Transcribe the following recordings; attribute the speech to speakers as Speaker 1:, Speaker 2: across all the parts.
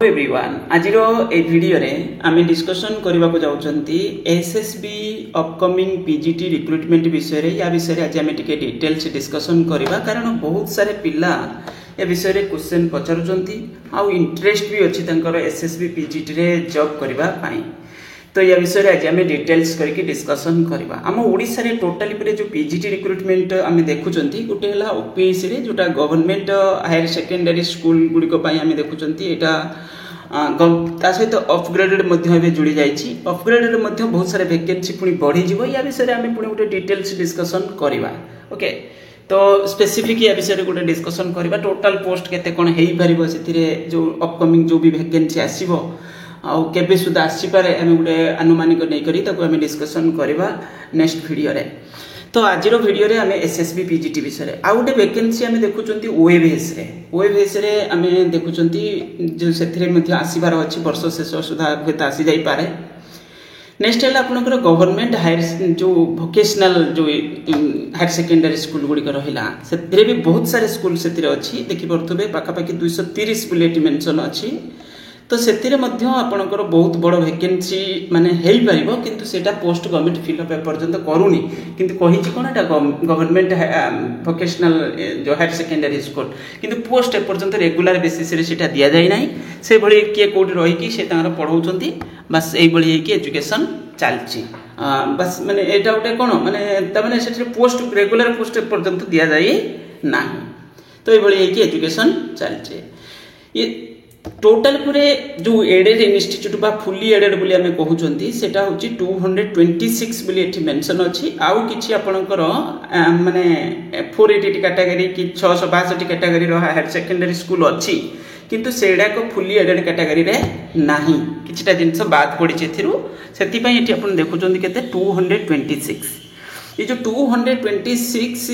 Speaker 1: Everyone आज video रे आमे डिस्कशन करबा को जाउचंती एसएसबी अपकमिंग पीजीटी रिक्रुटमेंट विषय रे या विषय रे आज आमे टिके डिटेल्स डिस्कशन करबा कारण बहुत सारे पिला ए विषय रे क्वेश्चन पचारुचंती आ इंटरेस्ट भी अछि तंकर एसएसबी पीजीटी रे जॉब करबा पाई। तो या विषय रे आज आमे डिटेल्स करके डिस्कशन करबा। हम ओडिसा रे टोटली परे जो पीजीटी रिक्रुटमेंट आमे देखुचंती गोटे हला ओपीएससी रे जोटा गवर्नमेंट हायर सेकेंडरी स्कूल गुडी को पाई आमे देखुचंती एटा ता सहित अपग्रेडेड मध्य जोड़ी जाइए। अपग्रेडेड मध्य बहुत सारे वैकेंसी पुणी बढ़ी जीव या विषय आम पुणी गोटे डिटेल्स डिस्कसन करवा। ओके तो स्पेसिफिक या विषय गोटे डिस्कसन करवा टोटाल पोस्ट केते कोन हेई परिबो से जो अपकमिंग जो भी वैकेंसी आसीबो आउ केबे सुधा आसीपारे आम गोटे अनुमानिक नहीं करी ताको आम डिस्कसन करवा नेक्स्ट वीडियो रे। तो आज वीडियो रे आमे एसएसबी पीजीटी विषय आ गोटे वैकेंसी आमे देखुचंती ओएभीएस रे आमे देखुचंती जो सेथिरे मध्ये आसीबार अछि वर्ष शेष सुधा हेता आसी जाई पारे। नेक्स्ट है आपनकर गवर्नमेंट हायर जो वोकेशनल जो हायर सेकेंडरी स्कूल गुडी को रहिला सेथिरे भी बहुत सारे स्कूल सेथिरे अछि देखि परथबे पाखापाखि 230 बुलेट मेंशन अछि। तो सेतिरे मध्य आपनकर बहुत बड़ वैकेंसी माने हेई परिबो किंतु सेटा पोस्ट गवर्नमेंट फिलअप पर्यंत करूनी किंतु कहिछि कोन एटा गवर्नमेंट वोकेशनल जो हायर सेकेंडरी स्कूल किंतु पोस्ट पर्यंत रेगुलर बेसिस रे सेटा दिया जाय नाही से भली के कोड रही कि से तांगर पढौचंती बस एई भली कि एजुकेशन चलछि बस माने एटा उटे कोन माने त माने सेठरे पोस्ट रेगुलर पोस्ट पर्यंत दिया जाय नाही। तो एई भली कि एजुकेशन चलछि। ये टोटल पूरे जो एडेड इंस्टीट्यूट बा फुली एडेड बोली आमे कहउचंती सेटा होची 226 बोली एठी मेंशन अछि। आउ किछि आपनकर माने 480 कैटेगरी कि 662 कैटेगरी रो हायर सेकेंडरी स्कूल अछि किंतु सेडा को फुली एडेड कैटेगरी रे नाही किछटा जिंस बात पड़ी एथिरु सेति पई एठी आपन देखुचंती केते 226। ये जो 226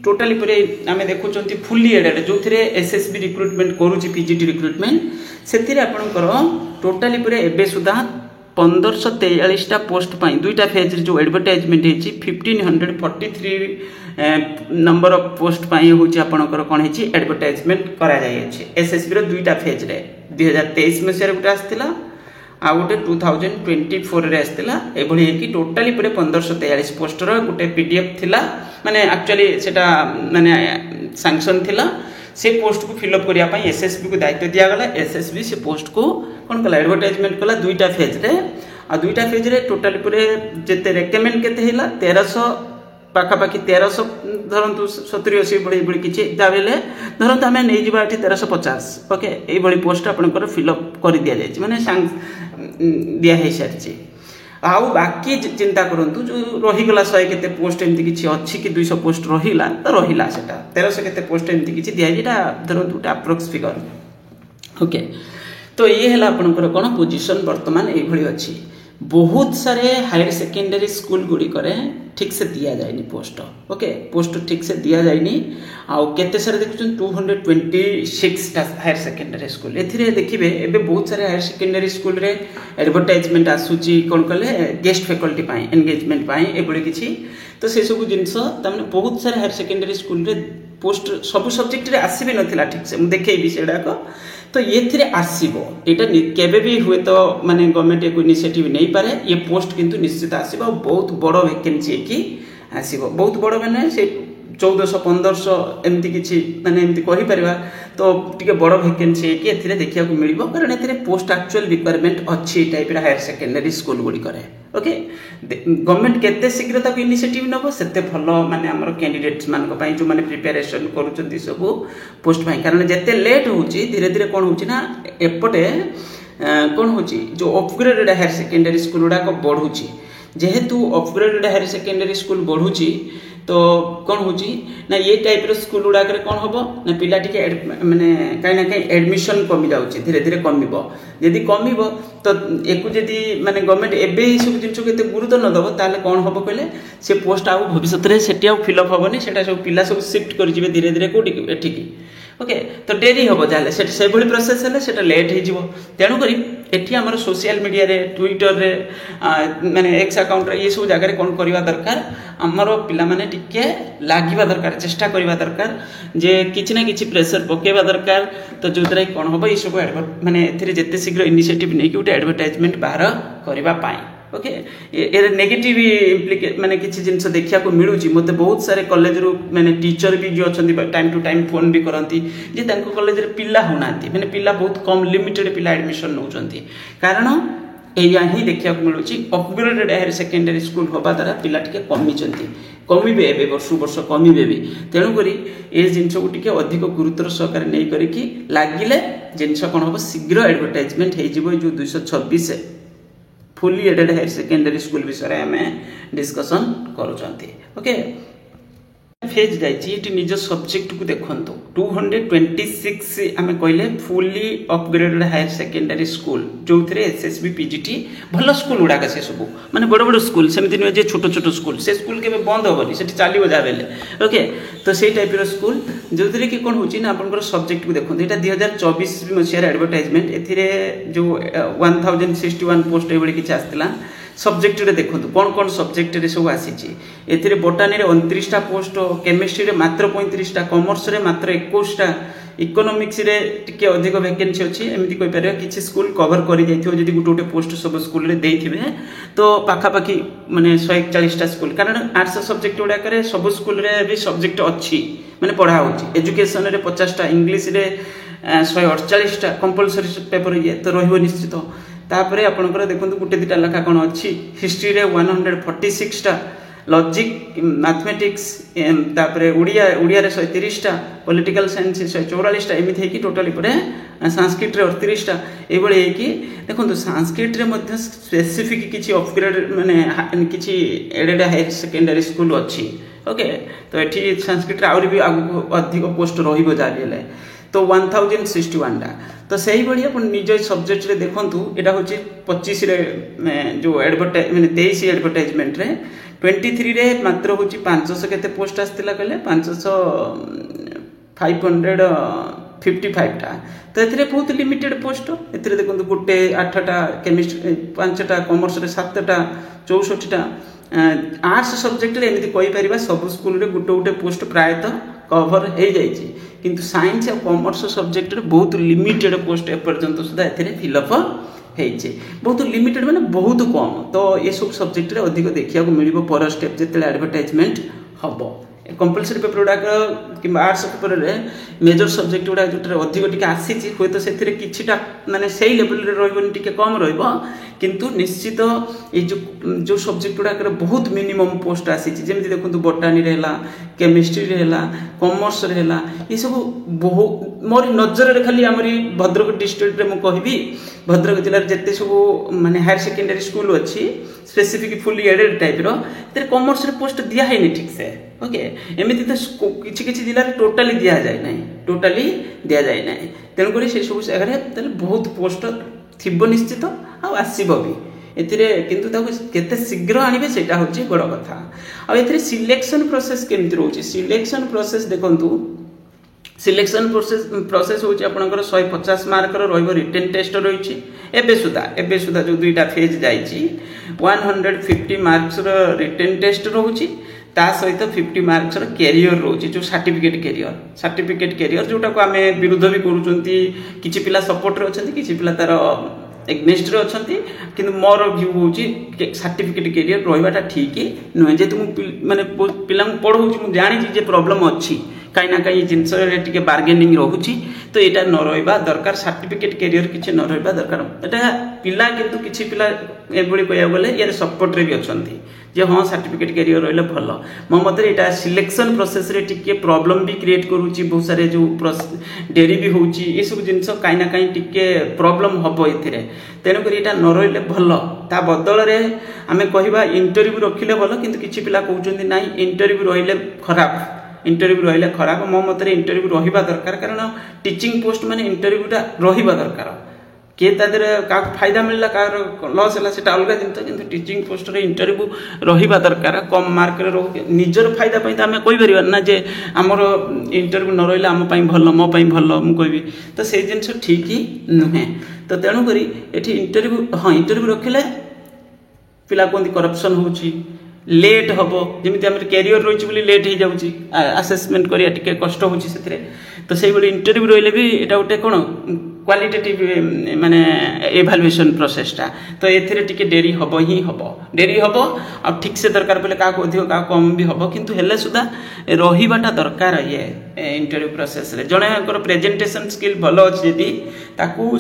Speaker 1: टोटली परे आमे देखुचंती फुली एडेड जो थिरे एसएसबी रिक्रुटमेंट करूची पीजीटी रिक्रुटमेंट सेतिरे आपनकर टोटली परे एबे सुधा 1543 टा पोस्ट पाई दुईटा फेज जो एडवर्टाइजमेंट हेची 1543 नंबर ऑफ पोस्ट पाई होची आपनकर कोन हेची एडवर्टाइजमेंट करा जाय अछि एसएसबी रो दुईटा फेज रे 2023 में से गुटे आस्तिला आ गोटे 2024 रे आस्तिला एभली कि टोटली परे 1543 पोस्ट रो गोटे पीडीएफ थिला माने एक्चुअली सेटा माने सैंक्शन थिला से पोस्ट को फिल अप करिया पई एसएसबी को दायित्व दिया गला। एसएसबी से पोस्ट को कोन कला एडवर्टाइजमेंट कला दुईटा फेज रे आ दुईटा फेज रे टोटली परे जेते रेकमेंड केते हिला 1300 पाखापाखि 1300 धरंतु 70 80 बड़ी बड़ी किछि दाबेले धरंतु हमें नै जिबा 1350 ओके एई बड़ी पोस्ट आपनकर फिल अप कर दिया जाय माने दिया है सारछि। आउ बाकी चिंता करंतु जो रही गला 100 केते पोस्ट एमति किछि अछि कि 200 पोस्ट रहिला तो रहिला सेटा 1300 केते पोस्ट एमति किछि दिया जेटा धरंतु अप्रोक्स फिगर ओके। तो ये हला आपनकर कोन पोजीशन वर्तमान एई भली अछि। बहुत सारे हायर सेकेंडरी स्कूल गुडी करे ठीक से दिया जायनी पोस्ट ओके पोस्ट ठीक से दिया जायनी आउ केते सारे देखुछन 226 टा हायर सेकेंडरी स्कूल एथिरे देखिबे एबे बहुत सारे हायर सेकेंडरी स्कूल रे एडवर्टाइजमेंट आसुची कोन कले गेस्ट फैकल्टी पाई एंगेजमेंट पाई एबळे किछि तो से सब जिंस तमने बहुत सारे हायर सेकेंडरी स्कूल रे पोस्ट सब सब्जेक्ट रे आसीबे नथिला ठीक से मु देखेबी सेडा को तो ये थिरे आसीबो एटा केबे भी हुए तो माने गवर्नमेंट एक इनिशिएटिव नै पारे ये पोस्ट किंतु निश्चित आसीबो बहुत बड़ वैकेंसी की आसीबो बहुत बड़ माने से 1400 1500 एमती किछि माने एमती कहि परबा तो टिके बड़ वैकेंसी की एथिरे देखिया को मिलिबो कारण एथिरे पोस्ट एक्चुअल रिक्वायरमेंट अछि टाइप रा हायर सेकेंडरी स्कूल गुडी करे ओके। गवर्नमेंट केते शीघ्र तक इनिशिएटिव नबो सेते भलो माने हमर कैंडिडेट्स मान को पई जो माने प्रिपरेशन करूचंती सब पोस्ट पई कारण जेते लेट होची धीरे धीरे कोन होची ना एपटे कोन होची जो अपग्रेडेड हायर सेकेंडरी स्कूल डा को बढ़ुची जेहेतु अपग्रेडेड हायर सेकेंडरी स्कूल बढ़ुची तो कौन होची ना ये टाइप रो स्कूल गुडा करे कौन होबो ना पिला टिके माने काई ना काई एडमिशन कमी जाउची धीरे धीरे कमिबो यदि कमिबो तो एकु यदि माने गवर्नमेंट एबे ई सब जिंस केते गुरुत्व न दबो ताले कौन होबो कहले से पोस्ट आउ भविष्यत रे सेटी आउ फिल अप होबनी सेटा सब पिला सब शिफ्ट कर जिवे धीरे धीरे कोटी एठिकी ओके तो डेरी हम जहाँ से प्रोसेस है लेट हो तेणुक एटी आम सोशल मीडिया रे ट्विटर रे माने एक्स अकाउंट ये सब जगह कौन करवा दरकार आमर पिला माने टिके लागिबा दरकार चेष्टा करवा दरकार जे किछि ना किछि प्रेशर पकेबा दरकार तो जो द्वारा कौन हम ये सब माने एथिरे जेते शीघ्र इनिशिएटिव नहीं गोटे एडवर्टाइजमेंट बाहर करबा पाई ओके ये नेगेटिव इम्प्लिके माने किसी जिनस देखा मिलूँ मत बहुत सारे कॉलेज रू माने टीचर भी जो अच्छा टाइम टू टाइम फोन भी करती जे कॉलेज रे पिला होना माने पिला बहुत कम लिमिटेड पिला एडमिशन नौ कारण या ही देखा मिलूँ अपग्रेडेड हायर सेकेंडरी स्कूल हवा द्वारा पिला टिके कमी ए वर्ष वर्ष कमिबे भी तेणुक ये जिनस को टिके अधिक गुरुत्वर सहकार नहीं करिकी लगिले जिनस कौन हम शीघ्र एडवर्टाइजमेंट हो जो 226 fully aided higher secondary school विषय में डिस्कसन करुँचे ओके फेज जाइए निज सब्जेक्ट को देखो 226 आम कहले fully upgraded higher secondary school जो थे एसएसबी पीजीटी भल स्कूल गुड़ाक से सब माने बड़ बड़ स्कूल सेमती नुहे जे छोट छोट स्कूल से स्कूल के बंद हेनी से चलो जहाँ बेले ओके तो से टाइप स्कूल जो थे कि कौन होना आपंकर सब्जेक्ट को देखो यहाँ 2024 मसीहार एडवर्टाइजमेंट ए जो 1061 पोस्ट ये किसी आसाला सब्जेक्ट रे देखो कौन कौन सब्जेक्ट रे सब आसी ए बोटानी 29टा पोस्ट केमिस्ट्री रे मात्र 35टा कॉमर्स रे मात्र 21टा इकोनॉमिक्स रे टिके अधिक वैकेंसी अच्छी एमती कहि पारे किछि स्कूल कवर करि जाइथियो जदि गुटे गुटे पोस्ट सब स्कूल रे देइथिबे तो पाखापाखि माने 141टा स्कूल कारण आर्ट्स सब्जेक्ट गुडा करे सब स्कूल रे भी सब्जेक्ट अच्छी माने पढ़ा होची एजुकेशन रे 50टा इंग्लिश रे 148टा कंपलसरी पेपर ये तो रहिबो निश्चित तापरे आपनकर देखंतु गुटे दिटा लेखा कोन अछि हिस्ट्री रे 146टा लॉजिक मैथमेटिक्स तापरे उड़िया रे 130टा पॉलिटिकल साइंस 144टा एमिथि कि टोटली परे संस्कृत रे 38टा एबळे कि देखंतु संस्कृत रे मध्ये स्पेसिफिक किछि अपग्रेड माने किछि एडेड हायर सेकेंडरी स्कूल अछि ओके तो एठी संस्कृत रे आउरी भी अधिक पोस्ट रहिबो जाबिले तो 1061टा तो सही भाई आप निज सब्जेक्ट रे देखंतु एटा होची 25 रे जो एडवर्टाइज माने 23 एडवर्टाइजमेंट रे 23 रे मात्र होची 500 केते पोस्ट आस्तिला कहले 500 555टा तो एथिरे बहुत लिमिटेड पोस्ट एथिरे देखंतु गुटे 8टा केमिस्ट्री 5टा कॉमर्स रे 7टा 64टा आर्ट्स सब्जेक्ट रे एमिति कहि परिबा सब स्कूल रे गुटे गुटे पोस्ट प्रायतः कवर हो जाइए किंतु साइंस और कॉमर्स सब्जेक्ट रे बहुत लिमिटेड पोस्ट एपर्यंत सुधा एथिरे फिलअप होइछे बहुत लिमिटेड माने बहुत कम तो ये सब सब्जेक्ट रे अधिक देखिया को मिलिबो पर स्टेप जेते एडवर्टाइजमेंट हबो कंपलसरी पेपर गुड़ाक कि आर्ट्स पेपर रे मेजर सब्जेक्ट गुड़ा जो अधिक टिके आसी हे तो से किछिटा माने सही लेवल रे रहबो टिके कम रहबो किंतु निश्चित ये जो सब्जेक्ट गुड़ाक बहुत मिनिमम पोस्ट आसी जेमति देखंतु बोटानी रे हला केमिस्ट्री रे हला कॉमर्स रे हला ये सब बहुत मोर नजर रे खाली हमरी भद्रक डिस्ट्रिक्ट रे म कहबी भद्रक जिल्ला रे जत्ते सब माने हायर सेकेंडरी स्कूल अछि स्पेसिफिक फुली एडेड टाइप रो तेरे कॉमर्स रे पोस्ट दिया है नहीं ठीक से ओके एमिति तो किछि किछि जिल्ला रे टोटली दिया जाय नाही टोटली दिया जाय नाही तेनु करी से सब जगह रे बहुत पोस्ट थिबो निश्चित आ आसीबो भी एथिरे किंतु ताको केते शीघ्र आनिबे सेटा होची बड़ कथा आ एथिरे सिलेक्शन प्रोसेस केमति रहउची सिलेक्शन प्रोसेस देखंतु सिलेक्शन प्रोसेस होची आपनकर 150 मार्क रो रहइबो रिटन टेस्ट रहिछि एबे सुधा जो दुईटा फेज जाइछि 150 मार्क्स रो रिटन टेस्ट रहउछि ता सहित 50 मार्क्स रो कैरियर रहउछि जो सर्टिफिकेट कैरियर जोटा को आमे विरोध भी करूचंती किछि पिला सपोर्ट रे अछंती किछि पिला तार एग्नेस्ट रे अछंती किंतु मोर व्यू होची सर्टिफिकेट कैरियर रहबाटा ठीक नुहे जे तुम माने पिला पढौछि मु जानि जे प्रॉब्लम अछि कहीं ना कहीं जिनस टिके बार्गेनिंग रोची तो यहाँ न रहा दरकार सर्टिफिकेट कैरियर किसी न रहा दरकार यहाँ पिला किंतु किसी पिला एभली कह गले यार सपोर्ट रे भी अच्छा जे हाँ सर्टिफिकेट कैरियर रही भल मो मत यहाँ सिलेक्शन प्रोसेस रे टिके प्रॉब्लम भी क्रिएट करुच्ची बहुत सारे जो डेरी भी होची ये सब जिनस कहीं ना कहीं टिके प्रॉब्लम हम ये तेणुक यहाँ न रही भल ता बदल में आम कह इंटरव्यू रखिले भल किंतु किसी पिला कहते ना इंटरव्यू रही खराब इंटरव्यू रही खराब मो मत इंटरव्यू रहा दरकार कारण टीचिंग पोस्ट माने इंटरव्यूटा रहा दरकार किए तादेर क्या फायदा मिलला क्या लस है से अलग जिन कि टीचिंग पोस्ट इंटरव्यू रहा दरकार कम मार्क रो निजर फायदा तो आम कहीपर ना जे आमर इंटरव्यू न रहा आम भल मो भल मुझे तो से जिन ठीक ही नुहे तो तेणुक ये इंटरव्यू हाँ इंटरव्यू रखिले पिला कहते करप्शन हो लेट हम जमी आम कैरियर रही लेट हो जाऊँगी आसेसमेंट करा टे कष्ट हो तो से इंटरव्यू रही भी यहाँ गोटे कौन क्वालिटेटिव माने एभालुएशन प्रोसेसटा तो ये टिके डेरी हम ही हम डेरी हम आ ठीक से दरकार पड़े क्या अधिक क्या कम भी हम किंतु हेले सुधा रहीबाटा दरकार ये इंटरव्यू प्रोसेस रे जने प्रेजेंटेशन स्किल भल अच्छी जदि ताकू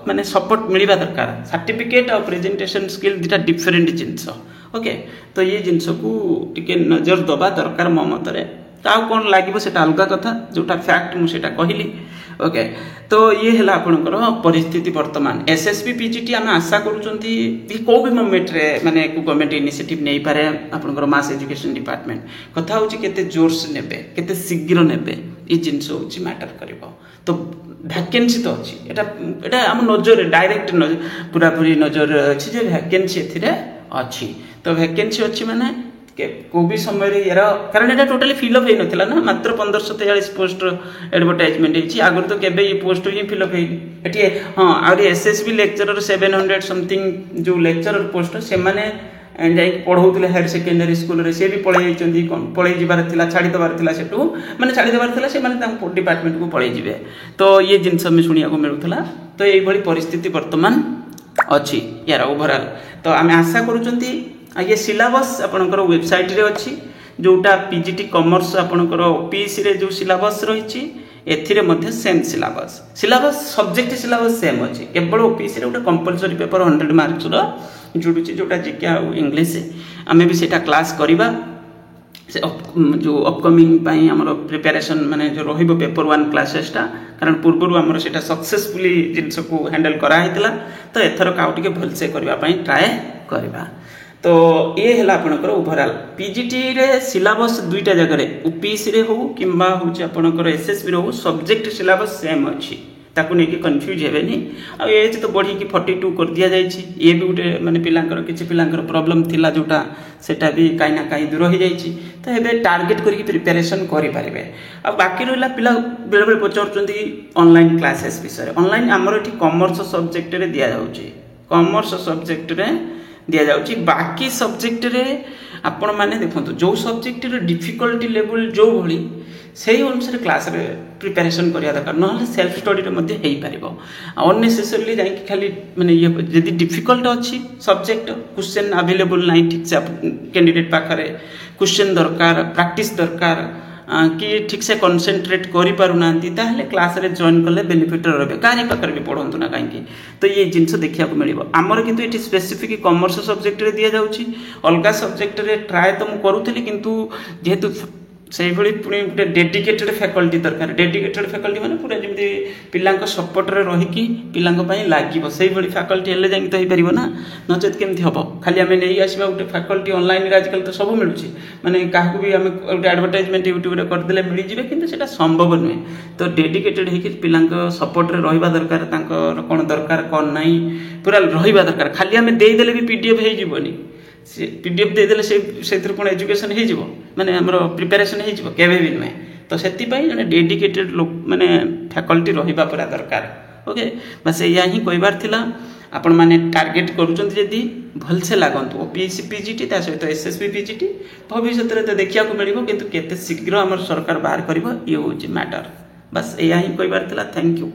Speaker 1: माने सपोर्ट मिलवा दरकार सर्टिफिकेट और प्रेजेंटेशन स्किल दुटा डिफरेंट जिनस ओके तो ये जिनस को टिके नजर दबा दरकार मो मतरे क्या कौन लगे से अलग कथा जोटा फैक्ट मुझे कहली ओके तो ये है आपंकर परिस्थिति वर्तमान एसएसबी पीजीटी आम आशा करूँ कौ भी मोमेंट रे माने गवर्नमेंट इनिशिएटिव नहीं पारे आपंकर मास एजुकेशन डिपार्टमेंट कथा हूँ केते जोर्स नेबे केते शीघ्र नेबे ये जिनस हूँ मैटर कर तो वैकेंसी तो अच्छी एटा आम नजर डायरेक्ट पूरा पूरी नजर अच्छी जे वैकेंसी एथिरे अच्छी तो वैकेंसी अच्छी माने को भी समय यार कारण यहाँ टोटाली फिलअप हो नाला ना मात्र 1543 पोस्ट एडवर्टाइजमेंट आगुरी तो केबे ये पोस्ट ही फिलअप होती हाँ आउरी एसएसबी लेक्चरर 700 समथिंग जो लेक्चरर पोस्ट से मैंने जाई पढ़ाऊले हायर सेकेंडरी स्कूल रे से भी पढ़े पढ़े जबार छाड़ी देवार सेठू मैंने छाड़ी देवार से डिपार्टमेंट को पढ़े जाए तो ये जिनस हमें शुणा मिलूला तो ये परिस्थिति वर्तमान अच्छी यार ओवरऑल तो आम आशा करूँ ये सिलेबस आपणकर वेबसाइट रे अच्छी जोटा पीजीटी कॉमर्स आपणकर ओपीएससी रे जो सिलेबस रही एथिरे मध्य same syllabus subject syllabus same अच्छी केवल ओपीएससी रे गोटे कंपलसरी पेपर 100 मार्क्स जुड़ुची जोटा जीके आ इंग्लिश आमे भी सेटा क्लास करिबा से जो अपकमिंग पाई हमर प्रिपरेशन माने जो रहिबो पेपर 1 क्लासेसटा कारण पूर्व आमर सेटा सक्सेसफुली जिनस को हैंडल करा हितला तो एथर काउ टिके भल से करबा पई ट्राई करबा तो ये है आपणकर ओवरऑल पीजीटी रे सिलेबस दुईटा जगह ओपीएससी रे हो किंबा होची आपणकर एसएसबी रे हो सब्जेक्ट सिलेबस सेम अच्छी ताकू नहीं कि कन्फ्यूज हेबेनी आ एज तो बढ़ी कि 42 कर दिया जायछि ये भी गोटे माने पिलांकर किछि पिलांकर प्रॉब्लम थिला जोटा सेटा भी काई ना काई दूर हो जायछि तो हेबे टार्गेट करके प्रिपरेशन करि पारिबे आ बाकी रहला पिला बेले बेले पचारचंती ऑनलाइन क्लासेस विषय ऑनलाइन हमर एठी कॉमर्स सब्जेक्ट रे दिया जाउछि कॉमर्स सब्जेक्ट रे दिया जाउछि बाकी सब्जेक्ट रे आपण माने देखंतु जो सब्जेक्ट रे डिफिकल्टी लेवल जो भली सेही अनुसार क्लास रे प्रिपरेशन करिया दरकार नहले सेल्फ स्टडी रे मध्ये हेई परिबो अननेसेसरली जाई कि खाली माने ये जदी डिफिकल्ट अछि सब्जेक्ट क्वेश्चन अवेलेबल नाही ठीक से कैंडिडेट पाखरे क्वेश्चन दरकार प्रैक्टिस दरकार कि ठीक से कॉन्सेंट्रेट करि पारु नांती ताहले क्लास रे जॉइन करले बेनिफिट रहबे काहे पाखरे भी पढंतु ना काहे तो ये जिंस देखिया को मिलिबो हमर किंतु एटी स्पेसिफिक कॉमर्स सब्जेक्ट रे दिया जाउची अलगा सब्जेक्ट रे ट्राई तो मु करूथली किंतु जेहेतु से पुणी गोटे डेडिकेटेड फैकल्टी दरकार डेडिकेटेड फैकल्टी माने पूरा जमी पिलांक सपोर्ट रे रहीकि पिलांक पई लागिबो सेही भली फैकल्टी हेले जाई तो हे परिबो ना नचेत केमथि हबो खाली हमें नहीं आसीबा गोटे फैकल्टी ऑनलाइन रे आजकल तो सब मिलुची माने काहकु भी हमें गोटे एडवर्टाइजमेंट यूट्यूब रे कर देले मिली जिवे किंतु सेटा संभव नुहे तो डेडिकेटेड हेकि पिलांक सपोर्ट रे रहिबा दरकार तांकर कोन दरकार कोन नाही पूरा रहिबा दरकार खाली हमें देई देले भी पीडीएफ हे जिवोनी पीडीएफ देदेले से पुणी एजुकेशन हो माने हमर प्रिपरेशन हो केवे भी नुहे तो से जड़े डेडिकेटेड लोक माने फैकल्टी रहिबा पूरा दरकार ओके बस या ही कहबार थिला आपण माने टार्गेट करूछन जदी भल से लागंतु ओपीएससी पीजीटी ता सहित एसएसबी पीजीटी भविष्य रे तो देखिया को मिलिबो किंतु केते शीघ्र हमर सरकार बाहर करबो ये होची मैटर बस या ही कहबार थिला थैंक यू।